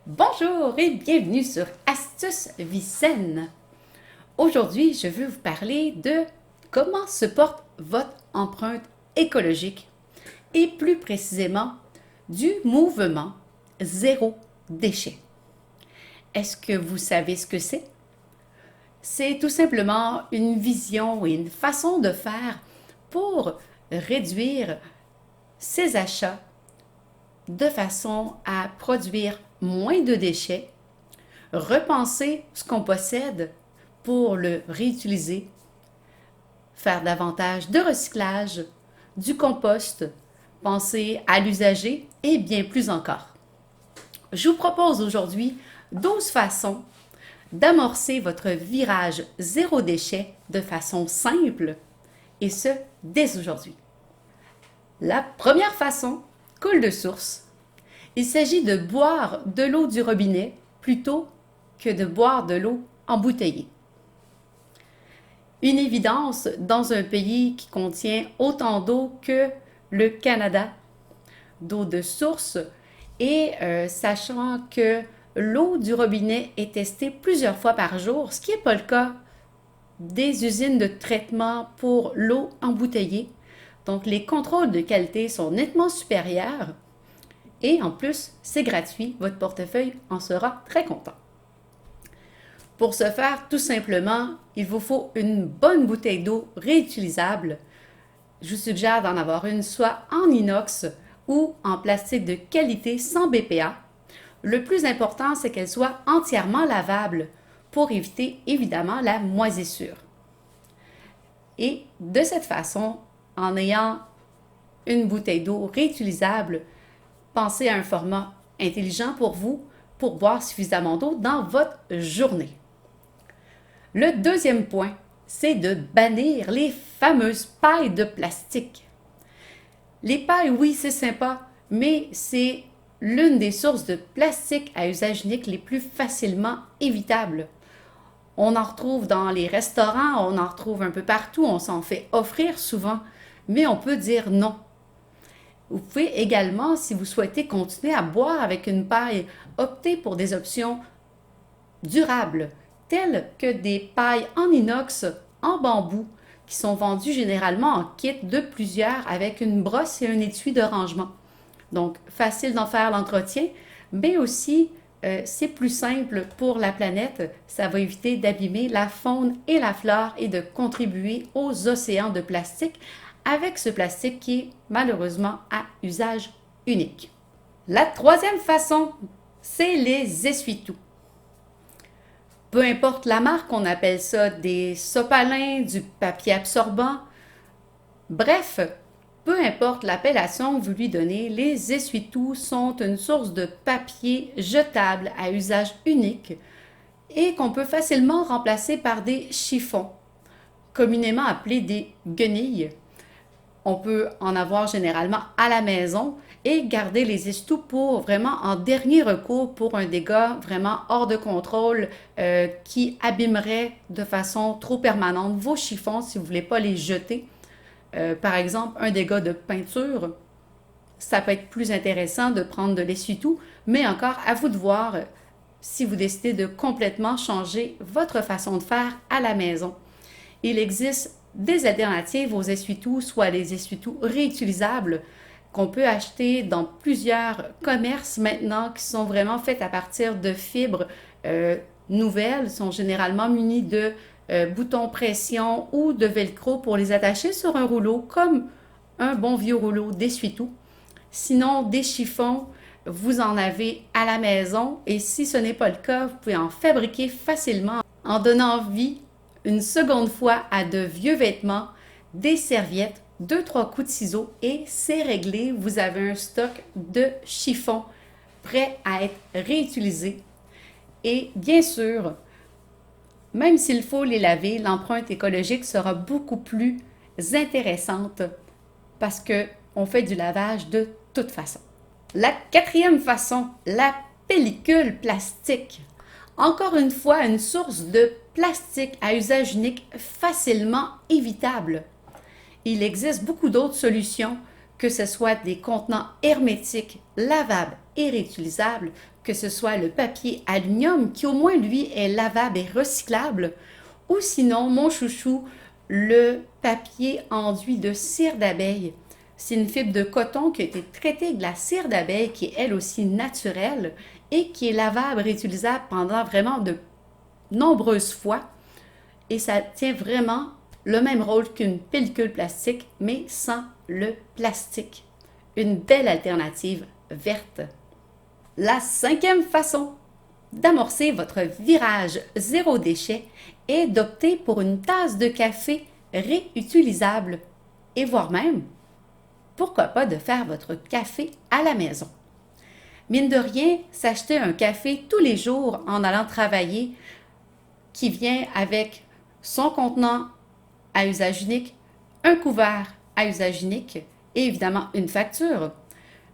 Bonjour et bienvenue sur Astuces Vie Saine. Aujourd'hui, je veux vous parler de comment se porte votre empreinte écologique et plus précisément du mouvement zéro déchet. Est-ce que vous savez ce que c'est? C'est tout simplement une vision et une façon de faire pour réduire ses achats de façon à produire moins de déchets, repenser ce qu'on possède pour le réutiliser, faire davantage de recyclage, du compost, penser à l'usager et bien plus encore. Je vous propose aujourd'hui 12 façons d'amorcer votre virage zéro déchet de façon simple et ce, dès aujourd'hui. La première façon coule de source. Il s'agit de boire de l'eau du robinet plutôt que de boire de l'eau embouteillée. Une évidence dans un pays qui contient autant d'eau que le Canada, d'eau de source, et sachant que l'eau du robinet est testée plusieurs fois par jour, ce qui n'est pas le cas des usines de traitement pour l'eau embouteillée. Donc, les contrôles de qualité sont nettement supérieurs et en plus, c'est gratuit. Votre portefeuille en sera très content. Pour ce faire, tout simplement, il vous faut une bonne bouteille d'eau réutilisable. Je vous suggère d'en avoir une soit en inox ou en plastique de qualité sans BPA. Le plus important, c'est qu'elle soit entièrement lavable pour éviter évidemment la moisissure. Et de cette façon, en ayant une bouteille d'eau réutilisable, pensez à un format intelligent pour vous pour boire suffisamment d'eau dans votre journée. Le deuxième point, c'est de bannir les fameuses pailles de plastique. Les pailles, oui, c'est sympa, mais c'est l'une des sources de plastique à usage unique les plus facilement évitables. On en retrouve dans les restaurants, on en retrouve un peu partout, on s'en fait offrir souvent, mais on peut dire non. Vous pouvez également, si vous souhaitez continuer à boire avec une paille, opter pour des options durables, telles que des pailles en inox, en bambou, qui sont vendues généralement en kit de plusieurs avec une brosse et un étui de rangement. Donc, facile d'en faire l'entretien, mais aussi c'est plus simple pour la planète. Ça va éviter d'abîmer la faune et la flore et de contribuer aux océans de plastique avec ce plastique qui est malheureusement à usage unique. La troisième façon, c'est les essuie-tout. Peu importe la marque, on appelle ça des sopalins, du papier absorbant. Bref, peu importe l'appellation que vous lui donnez, les essuie-tout sont une source de papier jetable à usage unique et qu'on peut facilement remplacer par des chiffons, communément appelés des guenilles. On peut en avoir généralement à la maison et garder les essuie-tout pour vraiment en dernier recours pour un dégât vraiment hors de contrôle qui abîmerait de façon trop permanente vos chiffons si vous ne voulez pas les jeter. Par exemple, un dégât de peinture, ça peut être plus intéressant de prendre de l'essuie-tout, mais encore à vous de voir si vous décidez de complètement changer votre façon de faire à la maison. Il existe des alternatives aux essuie-tout, soit les essuie-tout réutilisables qu'on peut acheter dans plusieurs commerces maintenant qui sont vraiment faits à partir de fibres nouvelles, sont généralement munis de boutons pression ou de velcro pour les attacher sur un rouleau comme un bon vieux rouleau d'essuie-tout. Sinon, des chiffons, vous en avez à la maison et si ce n'est pas le cas, vous pouvez en fabriquer facilement en donnant vie une seconde fois à de vieux vêtements, des serviettes, 2-3 coups de ciseaux et c'est réglé. Vous avez un stock de chiffons prêt à être réutilisé. Et bien sûr, même s'il faut les laver, l'empreinte écologique sera beaucoup plus intéressante parce qu'on fait du lavage de toute façon. La quatrième façon, la pellicule plastique. Encore une fois, une source de plastique à usage unique facilement évitable. Il existe beaucoup d'autres solutions que ce soit des contenants hermétiques, lavables et réutilisables, que ce soit le papier aluminium qui au moins lui est lavable et recyclable, ou sinon mon chouchou, le papier enduit de cire d'abeille. C'est une fibre de coton qui a été traitée avec de la cire d'abeille qui est elle aussi naturelle et qui est lavable, réutilisable pendant vraiment de nombreuses fois. Et ça tient vraiment le même rôle qu'une pellicule plastique, mais sans le plastique. Une belle alternative verte. La cinquième façon d'amorcer votre virage zéro déchet est d'opter pour une tasse de café réutilisable et voire même, pourquoi pas, de faire votre café à la maison. Mine de rien, s'acheter un café tous les jours en allant travailler qui vient avec son contenant à usage unique, un couvert à usage unique et évidemment une facture,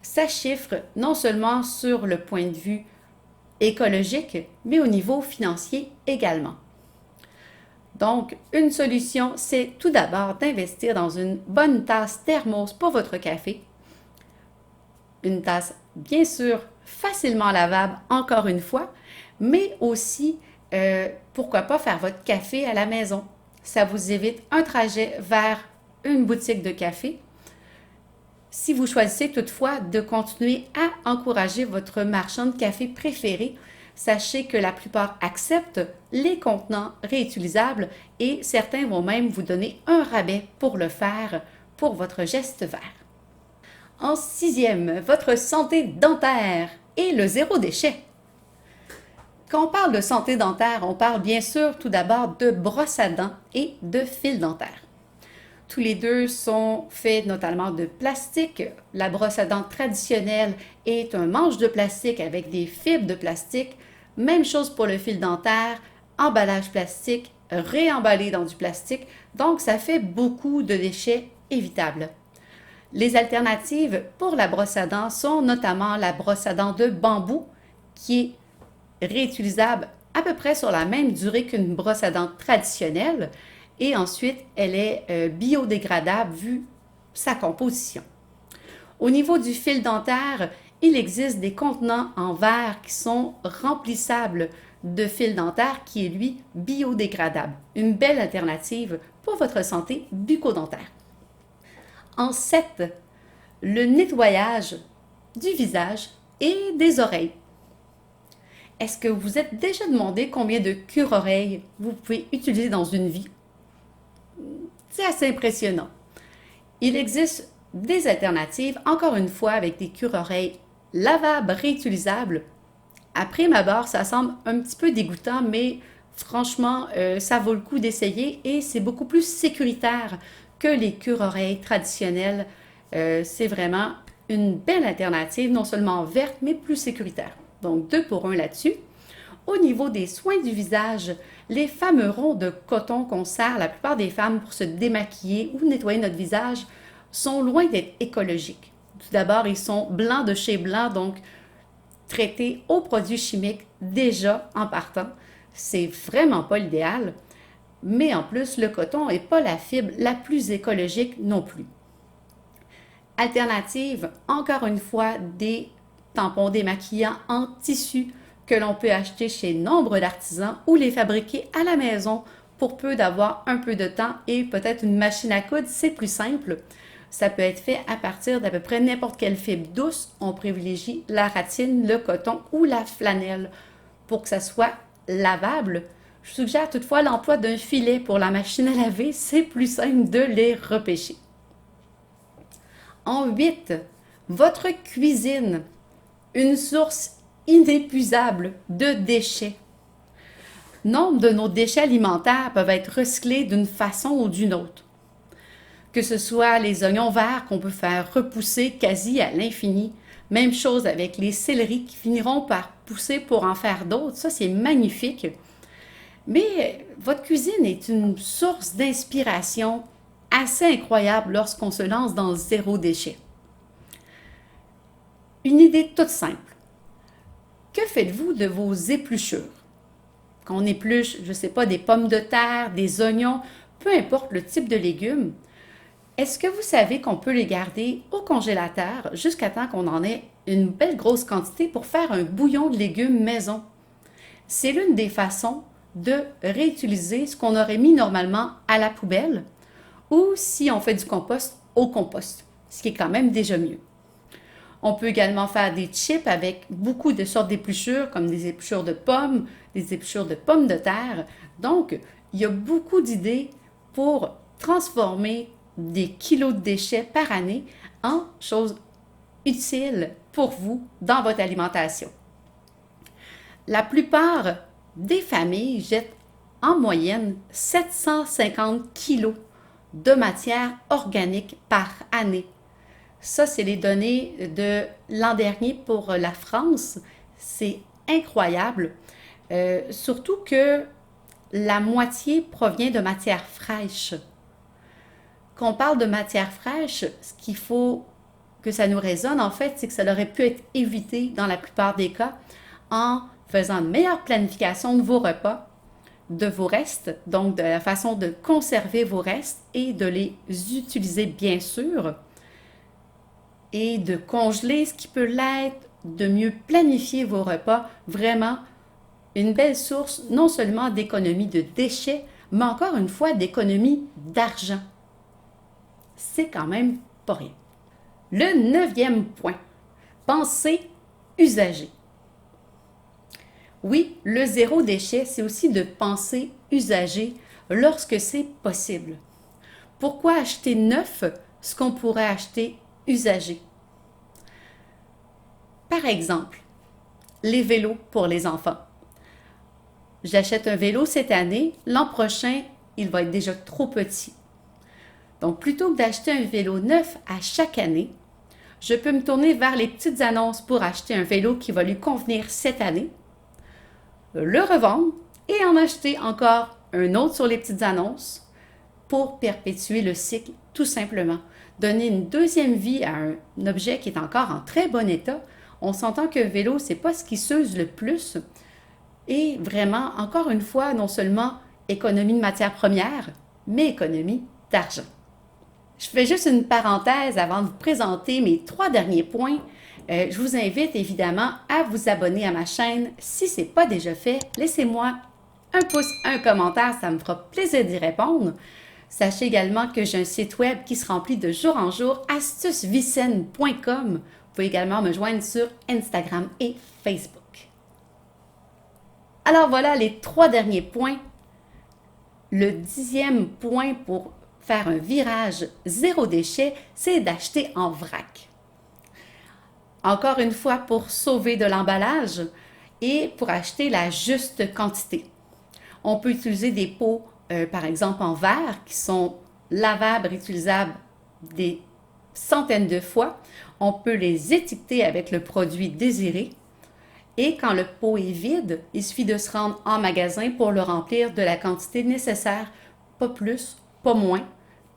ça chiffre non seulement sur le point de vue écologique, mais au niveau financier également. Donc, une solution, c'est tout d'abord d'investir dans une bonne tasse thermos pour votre café. Une tasse, bien sûr, facilement lavable, encore une fois, mais aussi, pourquoi pas faire votre café à la maison. Ça vous évite un trajet vers une boutique de café. Si vous choisissez toutefois de continuer à encourager votre marchand de café préféré, sachez que la plupart acceptent les contenants réutilisables et certains vont même vous donner un rabais pour le faire pour votre geste vert. En sixième, votre santé dentaire et le zéro déchet. Quand on parle de santé dentaire, on parle bien sûr tout d'abord de brosse à dents et de fil dentaire. Tous les deux sont faits notamment de plastique. La brosse à dents traditionnelle est un manche de plastique avec des fibres de plastique. Même chose pour le fil dentaire, emballage plastique, réemballé dans du plastique. Donc, ça fait beaucoup de déchets évitables. Les alternatives pour la brosse à dents sont notamment la brosse à dents de bambou qui est réutilisable à peu près sur la même durée qu'une brosse à dents traditionnelle. Et ensuite, elle est biodégradable vu sa composition. Au niveau du fil dentaire, il existe des contenants en verre qui sont remplissables de fil dentaire qui est, lui, biodégradable. Une belle alternative pour votre santé bucco-dentaire. En 7, le nettoyage du visage et des oreilles. Est-ce que vous vous êtes déjà demandé combien de cure-oreilles vous pouvez utiliser dans une vie? C'est assez impressionnant. Il existe des alternatives, encore une fois, avec des cure-oreilles lavables, réutilisables. À prime abord, ça semble un petit peu dégoûtant, mais franchement, ça vaut le coup d'essayer et c'est beaucoup plus sécuritaire que les cure-oreilles traditionnelles. C'est vraiment une belle alternative, non seulement verte, mais plus sécuritaire. Donc, 2 pour 1 là-dessus. Au niveau des soins du visage, les fameux ronds de coton qu'on sert la plupart des femmes pour se démaquiller ou nettoyer notre visage sont loin d'être écologiques. Tout d'abord, ils sont blancs de chez blanc, donc traités aux produits chimiques déjà en partant. C'est vraiment pas l'idéal, mais en plus, le coton n'est pas la fibre la plus écologique non plus. Alternative, encore une fois, des tampons démaquillants en tissu que l'on peut acheter chez nombre d'artisans ou les fabriquer à la maison pour peu d'avoir un peu de temps et peut-être une machine à coudre, c'est plus simple. Ça peut être fait à partir d'à peu près n'importe quelle fibre douce. On privilégie la ratine, le coton ou la flanelle pour que ça soit lavable. Je suggère toutefois l'emploi d'un filet pour la machine à laver, c'est plus simple de les repêcher. En 8, votre cuisine, une source inépuisable de déchets. Nombre de nos déchets alimentaires peuvent être recyclés d'une façon ou d'une autre. Que ce soit les oignons verts qu'on peut faire repousser quasi à l'infini. Même chose avec les céleris qui finiront par pousser pour en faire d'autres. Ça, c'est magnifique. Mais votre cuisine est une source d'inspiration assez incroyable lorsqu'on se lance dans le zéro déchet. Une idée toute simple. Que faites-vous de vos épluchures? Quand on épluche, je ne sais pas, des pommes de terre, des oignons, peu importe le type de légumes, Est-ce que vous savez qu'on peut les garder au congélateur jusqu'à temps qu'on en ait une belle grosse quantité pour faire un bouillon de légumes maison? C'est l'une des façons de réutiliser ce qu'on aurait mis normalement à la poubelle ou si on fait du compost au compost, ce qui est quand même déjà mieux. On peut également faire des chips avec beaucoup de sortes d'épluchures, comme des épluchures de pommes, des épluchures de pommes de terre. Donc, il y a beaucoup d'idées pour transformer des kilos de déchets par année en choses utiles pour vous dans votre alimentation. La plupart des familles jettent en moyenne 750 kilos de matière organique par année. Ça, c'est les données de l'an dernier pour la France. C'est incroyable. Surtout que la moitié provient de matière fraîche. Quand on parle de matière fraîche, ce qu'il faut que ça nous résonne, en fait, c'est que ça aurait pu être évité dans la plupart des cas en faisant une meilleure planification de vos repas, de vos restes, donc de la façon de conserver vos restes et de les utiliser bien sûr, et de congeler ce qui peut l'être, de mieux planifier vos repas, vraiment une belle source non seulement d'économie de déchets, mais encore une fois d'économie d'argent. C'est quand même pas rien. Le 9e point, penser usager. Oui, le zéro déchet, c'est aussi de penser usager lorsque c'est possible. Pourquoi acheter neuf ce qu'on pourrait acheter usagé? Par exemple, les vélos pour les enfants. J'achète un vélo cette année, l'an prochain, il va être déjà trop petit. Donc, plutôt que d'acheter un vélo neuf à chaque année, je peux me tourner vers les petites annonces pour acheter un vélo qui va lui convenir cette année, le revendre et en acheter encore un autre sur les petites annonces pour perpétuer le cycle tout simplement. Donner une deuxième vie à un objet qui est encore en très bon état. On s'entend qu'un vélo, c'est pas ce qui s'use le plus. Et vraiment, encore une fois, non seulement économie de matières premières, mais économie d'argent. Je fais juste une parenthèse avant de vous présenter mes 3 derniers points. Je vous invite évidemment à vous abonner à ma chaîne. Si ce n'est pas déjà fait, laissez-moi un pouce, un commentaire, ça me fera plaisir d'y répondre. Sachez également que j'ai un site web qui se remplit de jour en jour, astucevicenne.com. Vous pouvez également me joindre sur Instagram et Facebook. Alors voilà les 3 derniers points. Le 10e point pour faire un virage zéro déchet, c'est d'acheter en vrac. Encore une fois, pour sauver de l'emballage et pour acheter la juste quantité. On peut utiliser des pots, par exemple en verre, qui sont lavables, réutilisables des centaines de fois. On peut les étiqueter avec le produit désiré. Et quand le pot est vide, il suffit de se rendre en magasin pour le remplir de la quantité nécessaire. Pas plus, pas moins,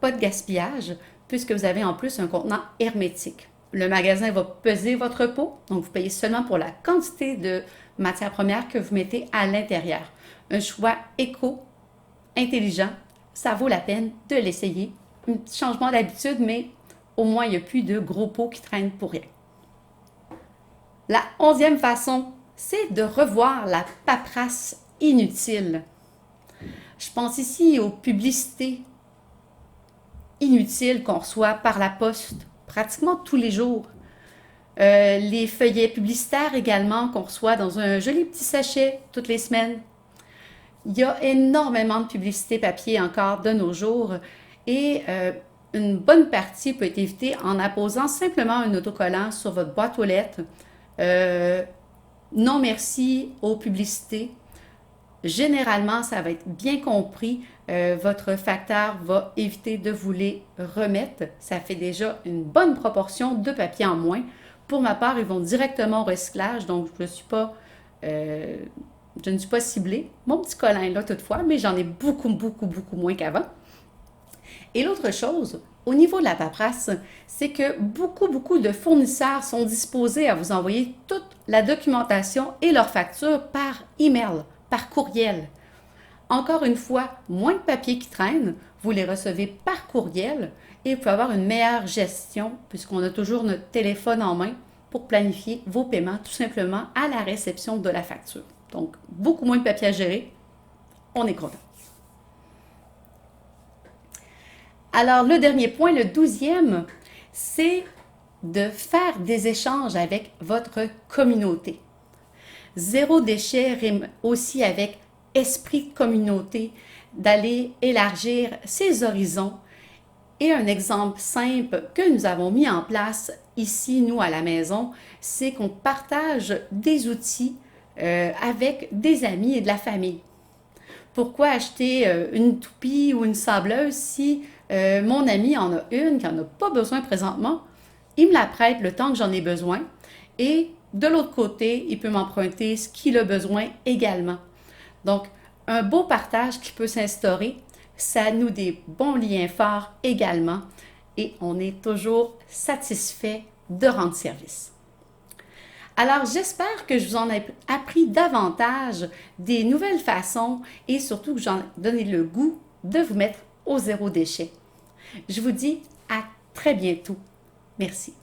pas de gaspillage, puisque vous avez en plus un contenant hermétique. Le magasin va peser votre pot, donc vous payez seulement pour la quantité de matières premières que vous mettez à l'intérieur. Un choix éco, intelligent, ça vaut la peine de l'essayer. Un petit changement d'habitude, mais au moins il n'y a plus de gros pots qui traînent pour rien. La 11e façon, c'est de revoir la paperasse inutile. Je pense ici aux publicités inutiles qu'on reçoit par la poste pratiquement tous les jours. Les feuillets publicitaires également qu'on reçoit dans un joli petit sachet toutes les semaines. Il y a énormément de publicité papier encore de nos jours et une bonne partie peut être évitée en apposant simplement un autocollant sur votre boîte aux lettres. Non merci aux publicités. Généralement, ça va être bien compris. Votre facteur va éviter de vous les remettre. Ça fait déjà une bonne proportion de papier en moins. Pour ma part, ils vont directement au recyclage, donc je ne suis pas ciblée. Mon petit collant est là toutefois, mais j'en ai beaucoup moins qu'avant. Et l'autre chose, au niveau de la paperasse, c'est que beaucoup de fournisseurs sont disposés à vous envoyer toute la documentation et leurs factures par email, par courriel. Encore une fois, moins de papier qui traîne, vous les recevez par courriel et vous pouvez avoir une meilleure gestion puisqu'on a toujours notre téléphone en main pour planifier vos paiements tout simplement à la réception de la facture. Donc, beaucoup moins de papier à gérer. On est content. Alors, le dernier point, le 12e, c'est de faire des échanges avec votre communauté. Zéro déchet rime aussi avec esprit de communauté, d'aller élargir ses horizons. Et un exemple simple que nous avons mis en place ici, nous, à la maison, c'est qu'on partage des outils avec des amis et de la famille. Pourquoi acheter une toupie ou une sableuse si mon ami en a une, qui n'en a pas besoin présentement? Il me la prête le temps que j'en ai besoin et de l'autre côté, il peut m'emprunter ce qu'il a besoin également. Donc, un beau partage qui peut s'instaurer, ça noue des bons liens forts également et on est toujours satisfait de rendre service. Alors, j'espère que je vous en ai appris davantage des nouvelles façons et surtout que j'en ai donné le goût de vous mettre au zéro déchet. Je vous dis à très bientôt. Merci.